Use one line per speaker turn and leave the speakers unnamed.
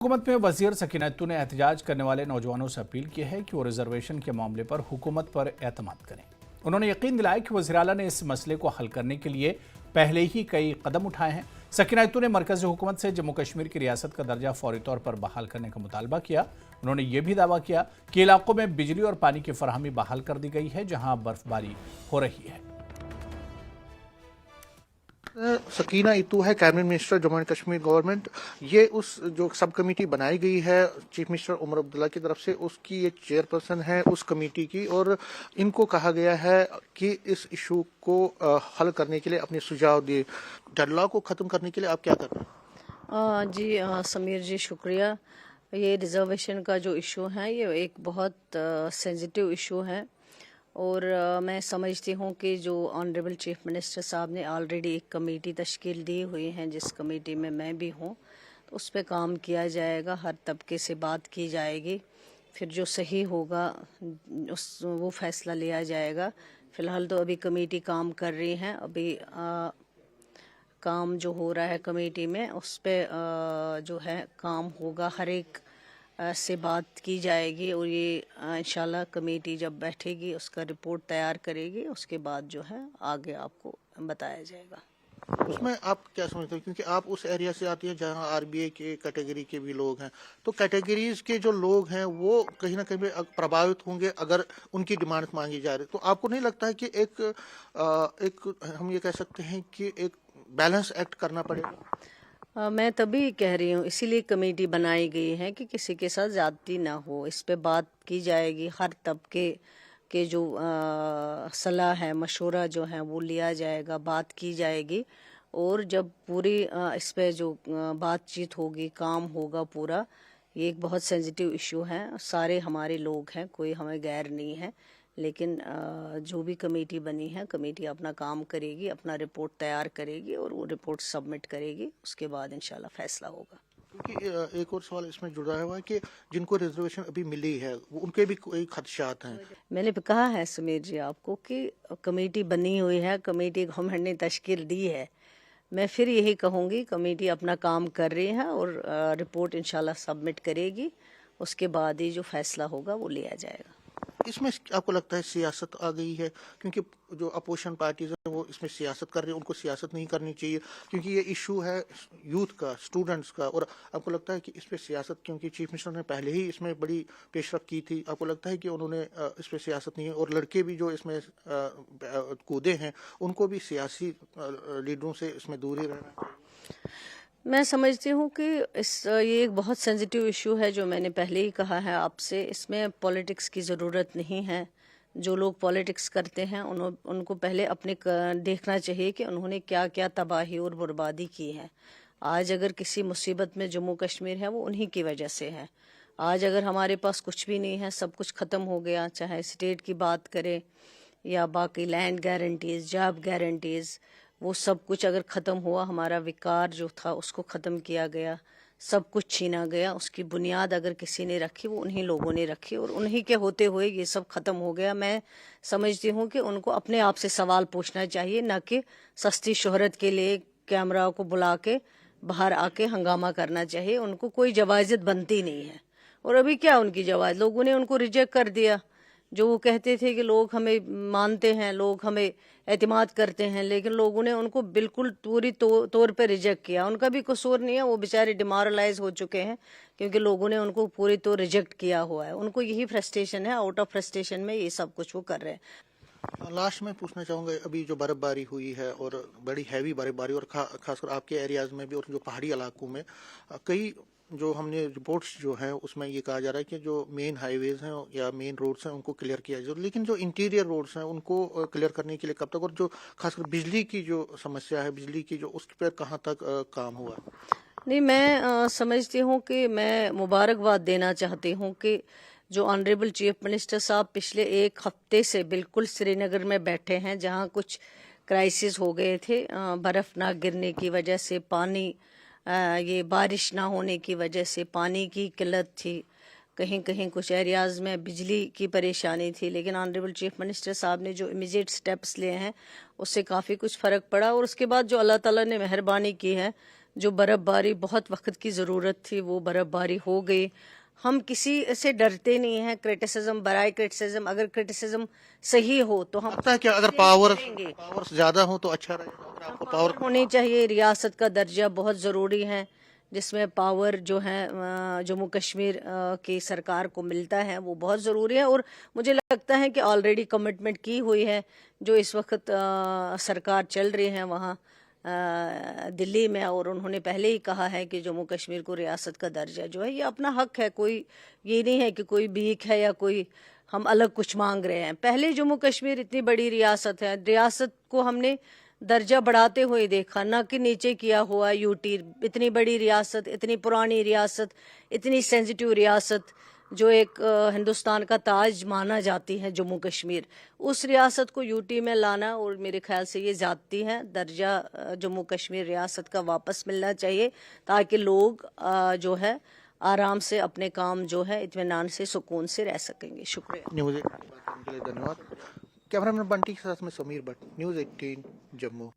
हुकूमत में वज़ीर सकीनतु ने एहतजाज करने वाले नौजवानों से अपील की है कि वो रिजर्वेशन के मामले पर हुकूमत पर एतमाद करें। उन्होंने यकीन दिलाया कि वज़ीर आला ने इस मसले को हल करने के लिए पहले ही कई कदम उठाए हैं। सकीनतु ने मरकज़ी हुकूमत से जम्मू कश्मीर की रियासत का दर्जा फौरी तौर पर बहाल करने का मुतालबा किया। उन्होंने ये भी दावा किया कि इलाकों में बिजली और पानी की फराहमी बहाल कर दी गई है जहाँ बर्फबारी हो रही है।
सकीना इतू है cabinet minister Jammu and Kashmir government. ये उस जो सब कमेटी बनाई गई है चीफ मिनिस्टर उमर अब्दुल्ला की तरफ से, उसकी ये चेयरपर्सन है उस कमेटी की, और इनको कहा गया है कि इस इशू को हल करने के लिए अपने सुझाव दिए। डेडलॉक को ख़त्म करने के लिए आप क्या कर रहे हैं?
जी समीर जी शुक्रिया। ये रिजर्वेशन का जो इशू है ये एक बहुत सेंसिटिव इशू है और मैं समझती हूँ कि जो ऑनरेबल चीफ मिनिस्टर साहब ने ऑलरेडी एक कमेटी तश्कील दी हुई है जिस कमेटी में मैं भी हूँ, तो उस पर काम किया जाएगा, हर तबके से बात की जाएगी, फिर जो सही होगा वो फैसला लिया जाएगा। फ़िलहाल तो अभी कमेटी काम कर रही है, अभी काम जो हो रहा है कमेटी में उस पर जो है काम होगा, हर एक से बात की जाएगी और ये इंशाल्लाह कमेटी जब बैठेगी उसका रिपोर्ट तैयार करेगी, उसके बाद जो है आगे आपको बताया जाएगा।
उसमें आप क्या समझते हो, क्योंकि आप उस एरिया से आती हैं जहां आरबीआई के कैटेगरी के भी लोग हैं, तो कैटेगरीज के जो लोग हैं वो कहीं ना कहीं प्रभावित होंगे अगर उनकी डिमांड मांगी जा रही है। तो आपको नहीं लगता है कि एक हम ये कह सकते हैं कि एक बैलेंस एक्ट करना पड़ेगा?
मैं तभी कह रही हूँ, इसीलिए कमेटी बनाई गई है कि किसी के साथ ज़्यादती ना हो, इस पे बात की जाएगी, हर तबके के जो सलाह है, मशवरा जो है वो लिया जाएगा, बात की जाएगी और जब पूरी इस पे जो बातचीत होगी, काम होगा पूरा। ये एक बहुत सेंसिटिव इशू है, सारे हमारे लोग हैं, कोई हमें गैर नहीं है, लेकिन जो भी कमेटी बनी है कमेटी अपना काम करेगी, अपना रिपोर्ट तैयार करेगी और वो रिपोर्ट सबमिट करेगी, उसके बाद इंशाल्लाह फैसला होगा।
क्योंकि एक और सवाल इसमें जुड़ा हुआ है कि जिनको रिजर्वेशन अभी मिली है वो उनके भी कोई खदशात हैं।
मैंने कहा है समीर जी आपको कि कमेटी बनी हुई है, कमेटी गवर्नमेंट ने तश्कील दी है। मैं फिर यही कहूँगी कमेटी अपना काम कर रही है और रिपोर्ट इंशाल्लाह सबमिट करेगी, उसके बाद ही जो फैसला होगा वो लिया जाएगा।
इसमें आपको लगता है सियासत आ गई है? क्योंकि जो अपोजिशन पार्टीज हैं वो इसमें सियासत कर रही है, उनको सियासत नहीं करनी चाहिए क्योंकि ये इशू है यूथ का, स्टूडेंट्स का, और आपको लगता है कि इस पे सियासत, क्योंकि चीफ मिनिस्टर ने पहले ही इसमें बड़ी पेशरफ की थी, आपको लगता है कि उन्होंने इस पे सियासत नहीं है, और लड़के भी जो इसमें कूदे हैं उनको भी सियासी लीडरों से इसमें दूर ही रहना चाहिए?
मैं समझती हूँ कि ये एक बहुत सेंसिटिव इशू है, जो मैंने पहले ही कहा है आपसे, इसमें पॉलिटिक्स की ज़रूरत नहीं है। जो लोग पॉलिटिक्स करते हैं उनको पहले अपने देखना चाहिए कि उन्होंने क्या क्या तबाही और बर्बादी की है। आज अगर किसी मुसीबत में जम्मू कश्मीर है वो उन्हीं की वजह से है। आज अगर हमारे पास कुछ भी नहीं है, सब कुछ ख़त्म हो गया, चाहे स्टेट की बात करें या बाकी लैंड गारंटीज़, जॉब गारंटीज़, वो सब कुछ अगर ख़त्म हुआ, हमारा विकार जो था उसको ख़त्म किया गया, सब कुछ छीना गया, उसकी बुनियाद अगर किसी ने रखी वो उन्हीं लोगों ने रखी और उन्हीं के होते हुए ये सब ख़त्म हो गया। मैं समझती हूँ कि उनको अपने आप से सवाल पूछना चाहिए, ना कि सस्ती शोहरत के लिए कैमरा को बुला के बाहर आके हंगामा करना चाहिए। उनको कोई जवाज़त बनती नहीं है और अभी क्या उनकी जवाज़, लोगों ने उनको रिजेक्ट कर दिया। जो वो कहते थे कि लोग हमें मानते हैं, लोग हमें एतमाद करते हैं, लेकिन लोगों ने उनको बिल्कुल पूरी तौर पे रिजेक्ट किया। उनका भी कसूर नहीं है, वो बेचारे डिमोरलाइज हो चुके हैं क्योंकि लोगों ने उनको पूरी तौर रिजेक्ट किया हुआ है। उनको यही फ्रस्ट्रेशन है, आउट ऑफ फ्रस्ट्रेशन में ये सब कुछ वो कर रहे हैं।
लास्ट में पूछना चाहूँगा, अभी जो बर्फबारी हुई है और बड़ी हैवी बर्फबारी, और खासकर आपके एरियाज में भी और जो पहाड़ी इलाकों में कई जो हमने रिपोर्ट्स जो हैं उसमें ये कहा जा रहा है कि जो मेन हाईवेज हैं या मेन रोड्स हैं उनको क्लियर किया जाए, लेकिन जो इंटीरियर रोड्स हैं उनको क्लियर करने के लिए कब तक, और जो खासकर बिजली की जो समस्या है, बिजली की जो, उस पर कहाँ तक काम हुआ?
नहीं, मैं समझती हूँ कि मैं मुबारकबाद देना चाहती हूँ कि जो ऑनरेबल चीफ मिनिस्टर साहब पिछले एक हफ्ते से बिल्कुल श्रीनगर में बैठे हैं, जहाँ कुछ क्राइसिस हो गए थे, बर्फ़ ना गिरने की वजह से, पानी ये बारिश ना होने की वजह से पानी की किल्लत थी, कहीं कहीं कुछ एरियाज़ में बिजली की परेशानी थी, लेकिन ऑनरेबल चीफ मिनिस्टर साहब ने जो इमीडिएट स्टेप्स लिए हैं उससे काफ़ी कुछ फ़र्क पड़ा। और उसके बाद जो अल्लाह ताला ने मेहरबानी की है, जो बर्फ़बारी बहुत वक्त की ज़रूरत थी वो बर्फ़बारी हो गई। हम किसी से डरते नहीं हैं, क्रिटिसिज्म बराए क्रिटिसिज्म, अगर क्रिटिसिज्म सही हो तो हम
लगता है कि अगर पावर ज्यादा हो तो अच्छा रहेगा। अगर आपको
पावर होनी चाहिए। रियासत का दर्जा बहुत ज़रूरी है, जिसमें पावर जो है जम्मू कश्मीर की सरकार को मिलता है वो बहुत ज़रूरी है। और मुझे लगता है कि ऑलरेडी कमिटमेंट की हुई है जो इस वक्त सरकार चल रही है वहाँ दिल्ली में, और उन्होंने पहले ही कहा है कि जम्मू कश्मीर को रियासत का दर्जा जो है ये अपना हक है। कोई ये नहीं है कि कोई भीख है या कोई हम अलग कुछ मांग रहे हैं। पहले जम्मू कश्मीर इतनी बड़ी रियासत है, रियासत को हमने दर्जा बढ़ाते हुए देखा, ना कि नीचे किया हुआ। यूटी इतनी बड़ी रियासत, इतनी पुरानी रियासत, इतनी सेंसिटिव रियासत जो एक हिंदुस्तान का ताज माना जाती है जम्मू कश्मीर, उस रियासत को यूटी में लाना और मेरे ख्याल से ये ज़्यादती है। दर्जा जम्मू कश्मीर रियासत का वापस मिलना चाहिए ताकि लोग जो है आराम से अपने काम जो है इत्मीनान से सुकून से रह सकेंगे। शुक्रिया।
न्यूज़ 18 बात करने के लिए धन्यवाद। कैमरामैन बंटी के साथ में समीर भट्ट, न्यूज़ 18 जम्मू।